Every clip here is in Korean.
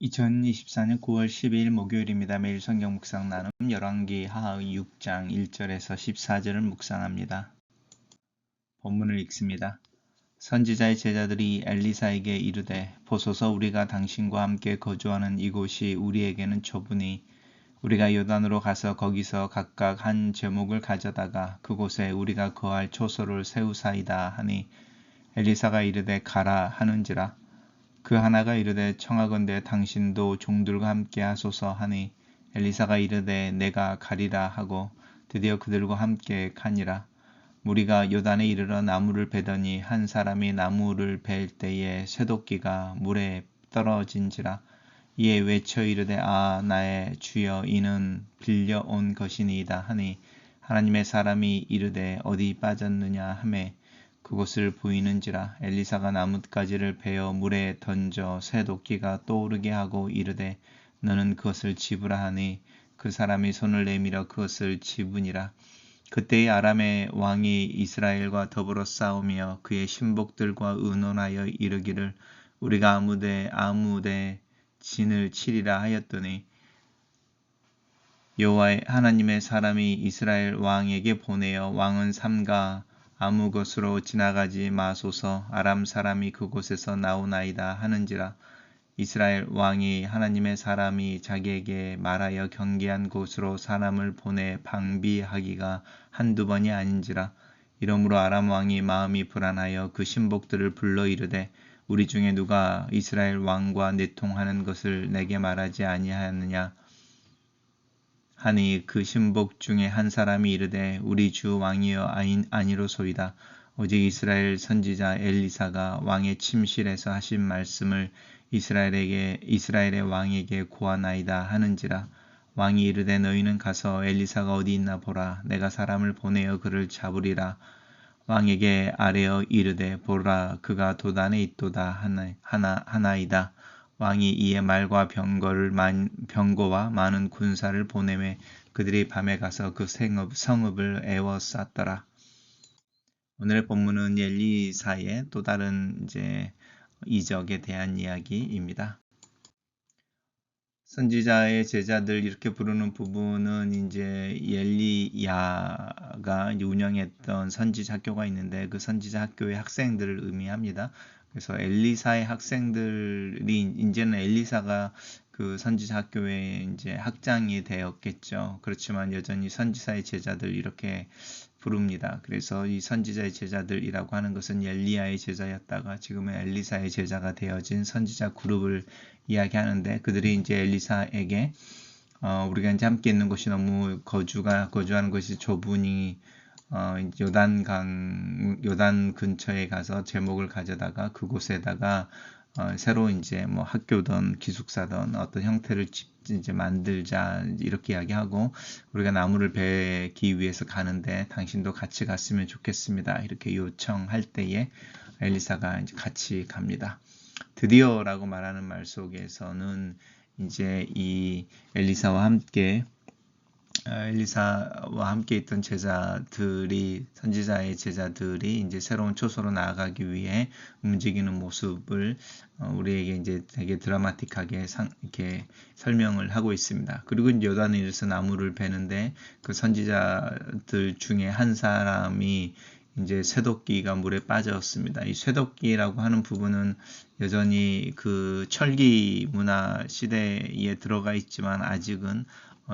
2024년 9월 12일 목요일입니다. 매일 성경 묵상 나눔 열왕기하 6장 1절에서 14절을 묵상합니다. 본문을 읽습니다. 선지자의 제자들이 엘리사에게 이르되 보소서 우리가 당신과 함께 거주하는 이곳이 우리에게는 좁으니 우리가 요단으로 가서 거기서 각각 한 제목을 가져다가 그곳에 우리가 거할 초소를 세우사이다 하니 엘리사가 이르되 가라 하는지라. 그 하나가 이르되 청하건대 당신도 종들과 함께 하소서 하니 엘리사가 이르되 내가 가리라 하고 드디어 그들과 함께 가니라. 무리가 요단에 이르러 나무를 베더니 한 사람이 나무를 벨 때에 쇠도끼가 물에 떨어진지라. 이에 외쳐 이르되 아 나의 주여 이는 빌려온 것이니이다 하니 하나님의 사람이 이르되 어디 빠졌느냐 하매 그곳을 보이는지라. 엘리사가 나뭇가지를 베어 물에 던져 쇠도끼가 떠오르게 하고 이르되 너는 그것을 집으라 하니 그 사람이 손을 내밀어 그것을 집으니라. 그때의 아람의 왕이 이스라엘과 더불어 싸우며 그의 신복들과 의논하여 이르기를 우리가 아무데 진을 치리라 하였더니 여호와의 하나님의 사람이 이스라엘 왕에게 보내어 왕은 삼가 아무 곳으로 지나가지 마소서 아람 사람이 그곳에서 나오나이다 하는지라. 이스라엘 왕이 하나님의 사람이 자기에게 말하여 경계한 곳으로 사람을 보내 방비하기가 한두 번이 아닌지라. 이러므로 아람 왕이 마음이 불안하여 그 신복들을 불러 이르되 우리 중에 누가 이스라엘 왕과 내통하는 것을 내게 말하지 아니하느냐 하니 그 신복 중에 한 사람이 이르되 우리 주 왕이여 아니로소이다. 오직 이스라엘 선지자 엘리사가 왕의 침실에서 하신 말씀을 이스라엘의 왕에게 고하나이다 하는지라. 왕이 이르되 너희는 가서 엘리사가 어디 있나 보라. 내가 사람을 보내어 그를 잡으리라. 왕에게 아뢰어 이르되 보라 그가 도단에 있도다 하나이다. 왕이 이에 말과 병거와 많은 군사를 보내매 그들이 밤에 가서 그 성읍을 에워쌌더라. 오늘의 본문은 엘리사의 또 다른 이적에 대한 이야기입니다. 선지자의 제자들 이렇게 부르는 부분은 엘리야가 운영했던 선지자 학교가 있는데 그 선지자 학교의 학생들을 의미합니다. 그래서 엘리사의 학생들이 이제는 엘리사가 그 선지자 학교의 학장이 되었겠죠. 그렇지만 여전히 선지자의 제자들 이렇게 부릅니다. 그래서 이 선지자의 제자들이라고 하는 것은 엘리야의 제자였다가 지금은 엘리사의 제자가 되어진 선지자 그룹을 이야기하는데 그들이 엘리사에게 우리가 함께 있는 곳이 너무 거주하는 것이 좁으니 요단 근처에 가서 제목을 가져다가 그곳에다가 새로 학교든 기숙사든 어떤 형태를 만들자 이렇게 이야기하고 우리가 나무를 베기 위해서 가는데 당신도 같이 갔으면 좋겠습니다. 이렇게 요청할 때에 엘리사가 같이 갑니다. 드디어라고 말하는 말 속에서는 이 엘리사와 함께 있던 선지자의 제자들이 새로운 초소로 나아가기 위해 움직이는 모습을 우리에게 되게 드라마틱하게 이렇게 설명을 하고 있습니다. 그리고 요단에 이르러서 나무를 베는데 그 선지자들 중에 한 사람이 쇠도끼가 물에 빠졌습니다. 이 쇠도끼라고 하는 부분은 여전히 그 철기 문화 시대에 들어가 있지만 아직은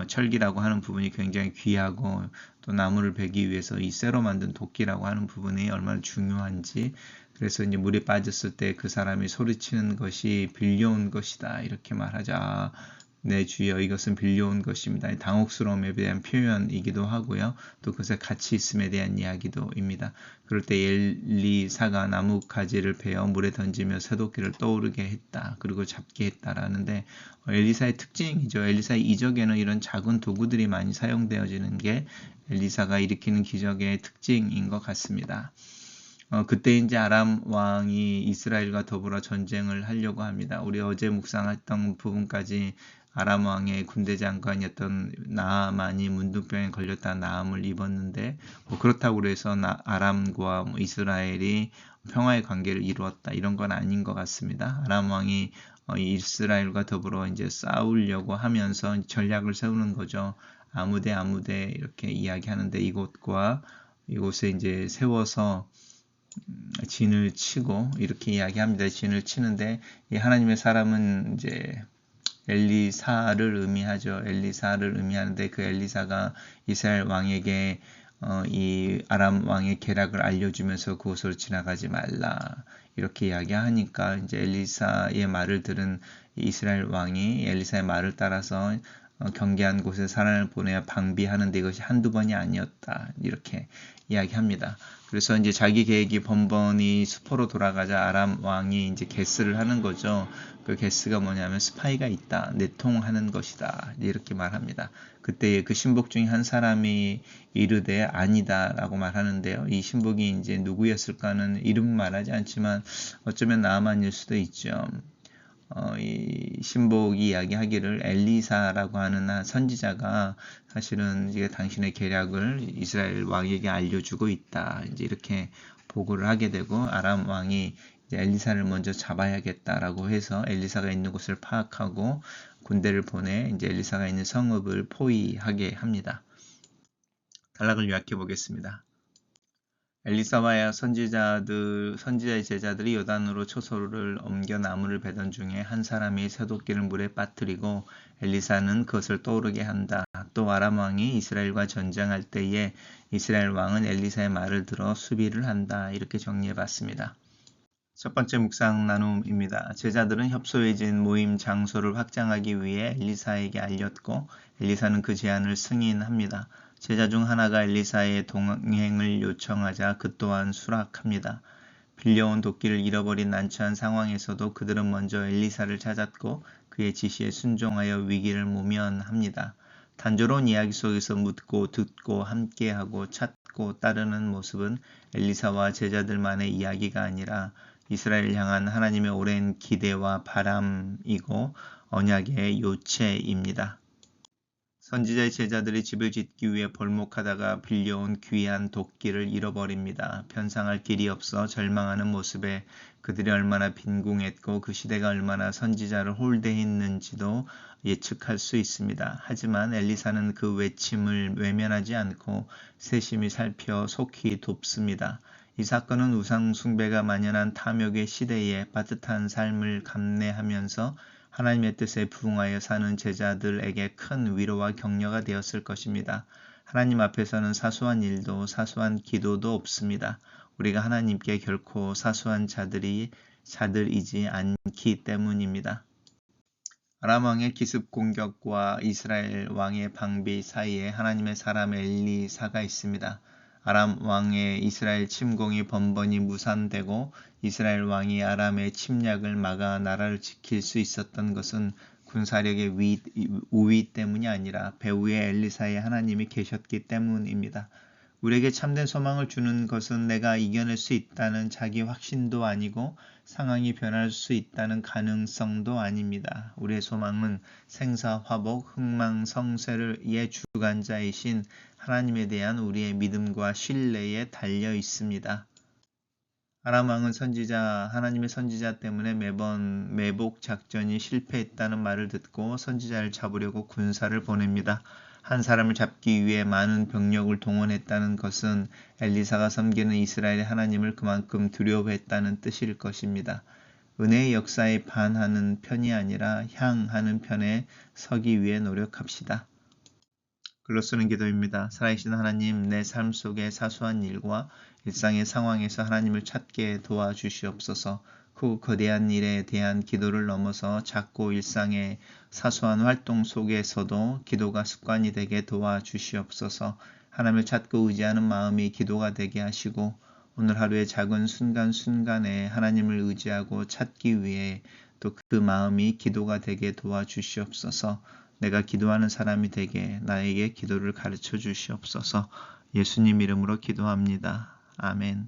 철기라고 하는 부분이 굉장히 귀하고 또 나무를 베기 위해서 이 쇠로 만든 도끼라고 하는 부분이 얼마나 중요한지 그래서 물에 빠졌을 때 그 사람이 소리치는 것이 빌려온 것이다 이렇게 말하자. 내 주여 이것은 빌려온 것입니다. 당혹스러움에 대한 표현이기도 하고요. 또 그것에 같이 있음에 대한 이야기도입니다. 그럴 때 엘리사가 나뭇가지를 베어 물에 던지며 쇠도끼를 떠오르게 했다. 그리고 잡게 했다라는데 엘리사의 특징이죠. 엘리사의 이적에는 이런 작은 도구들이 많이 사용되어지는 게 엘리사가 일으키는 기적의 특징인 것 같습니다. 그때 아람 왕이 이스라엘과 더불어 전쟁을 하려고 합니다. 우리 어제 묵상했던 부분까지 아람 왕의 군대 장관이었던 나아만이 문둥병에 걸렸다 나음을 입었는데 그렇다고 해서 아람과 이스라엘이 평화의 관계를 이루었다 이런 건 아닌 것 같습니다. 아람 왕이 이스라엘과 더불어 이제 싸우려고 하면서 전략을 세우는 거죠. 아무데 이렇게 이야기하는데 이곳에 이제 세워서 진을 치고 이렇게 이야기합니다. 진을 치는데 이 하나님의 사람은 이제 엘리사를 의미하죠. 엘리사를 의미하는데 그 엘리사가 이스라엘 왕에게 이 아람 왕의 계략을 알려주면서 그곳으로 지나가지 말라 이렇게 이야기하니까 이제 엘리사의 말을 들은 이스라엘 왕이 엘리사의 말을 따라서 경계한 곳에 사람을 보내어 방비하는데 이것이 한두 번이 아니었다 이렇게 이야기합니다. 그래서 이제 자기 계획이 번번이 수포로 돌아가자 아람 왕이 이제 게스를 하는 거죠. 그 게스가 뭐냐면 스파이가 있다, 내통하는 것이다 이렇게 말합니다. 그때 그 신복 중에 한 사람이 이르되 아니다라고 말하는데요. 이 신복이 이제 누구였을까는 이름은 말하지 않지만 어쩌면 나아만일 수도 있죠. 이 신복이 이야기하기를 엘리사라고 하는 선지자가 사실은 이제 당신의 계략을 이스라엘 왕에게 알려주고 있다. 이제 이렇게 보고를 하게 되고 아람 왕이 이제 엘리사를 먼저 잡아야겠다라고 해서 엘리사가 있는 곳을 파악하고 군대를 보내 이제 엘리사가 있는 성읍을 포위하게 합니다. 단락을 요약해 보겠습니다. 엘리사와 선지자의 제자들이 요단으로 초소를 옮겨 나무를 베던 중에 한 사람이 쇠도끼를 물에 빠뜨리고 엘리사는 그것을 떠오르게 한다. 또 아람 왕이 이스라엘과 전쟁할 때에 이스라엘 왕은 엘리사의 말을 들어 수비를 한다. 이렇게 정리해 봤습니다. 첫 번째 묵상 나눔입니다. 제자들은 협소해진 모임 장소를 확장하기 위해 엘리사에게 알렸고 엘리사는 그 제안을 승인합니다. 제자 중 하나가 엘리사의 동행을 요청하자 그 또한 수락합니다. 빌려온 도끼를 잃어버린 난처한 상황에서도 그들은 먼저 엘리사를 찾았고 그의 지시에 순종하여 위기를 모면합니다. 단조로운 이야기 속에서 묻고 듣고 함께하고 찾고 따르는 모습은 엘리사와 제자들만의 이야기가 아니라 이스라엘을 향한 하나님의 오랜 기대와 바람이고 언약의 요체입니다. 선지자의 제자들이 집을 짓기 위해 벌목하다가 빌려온 귀한 도끼를 잃어버립니다. 편상할 길이 없어 절망하는 모습에 그들이 얼마나 빈궁했고 그 시대가 얼마나 선지자를 홀대했는지도 예측할 수 있습니다. 하지만 엘리사는 그 외침을 외면하지 않고 세심히 살펴 속히 돕습니다. 이 사건은 우상 숭배가 만연한 탐욕의 시대에 따뜻한 삶을 감내하면서 하나님의 뜻에 부응하여 사는 제자들에게 큰 위로와 격려가 되었을 것입니다. 하나님 앞에서는 사소한 일도 사소한 기도도 없습니다. 우리가 하나님께 결코 사소한 자들이지 않기 때문입니다. 아람 왕의 기습 공격과 이스라엘 왕의 방비 사이에 하나님의 사람 엘리사가 있습니다. 아람 왕의 이스라엘 침공이 번번이 무산되고 이스라엘 왕이 아람의 침략을 막아 나라를 지킬 수 있었던 것은 군사력의 우위 때문이 아니라 배후에 엘리사의 하나님이 계셨기 때문입니다. 우리에게 참된 소망을 주는 것은 내가 이겨낼 수 있다는 자기 확신도 아니고 상황이 변할 수 있다는 가능성도 아닙니다. 우리의 소망은 생사화복, 흥망성쇠의 주관자이신 하나님에 대한 우리의 믿음과 신뢰에 달려 있습니다. 아람 왕은 하나님의 선지자 때문에 매번 매복 작전이 실패했다는 말을 듣고 선지자를 잡으려고 군사를 보냅니다. 한 사람을 잡기 위해 많은 병력을 동원했다는 것은 엘리사가 섬기는 이스라엘의 하나님을 그만큼 두려워했다는 뜻일 것입니다. 은혜의 역사에 반하는 편이 아니라 향하는 편에 서기 위해 노력합시다. 글로 쓰는 기도입니다. 살아계신 하나님, 내 삶 속의 사소한 일과 일상의 상황에서 하나님을 찾게 도와주시옵소서. 그 거대한 일에 대한 기도를 넘어서 작고 일상의 사소한 활동 속에서도 기도가 습관이 되게 도와주시옵소서. 하나님을 찾고 의지하는 마음이 기도가 되게 하시고 오늘 하루의 작은 순간순간에 하나님을 의지하고 찾기 위해 또 그 마음이 기도가 되게 도와주시옵소서. 내가 기도하는 사람이 되게 나에게 기도를 가르쳐 주시옵소서. 예수님 이름으로 기도합니다. 아멘.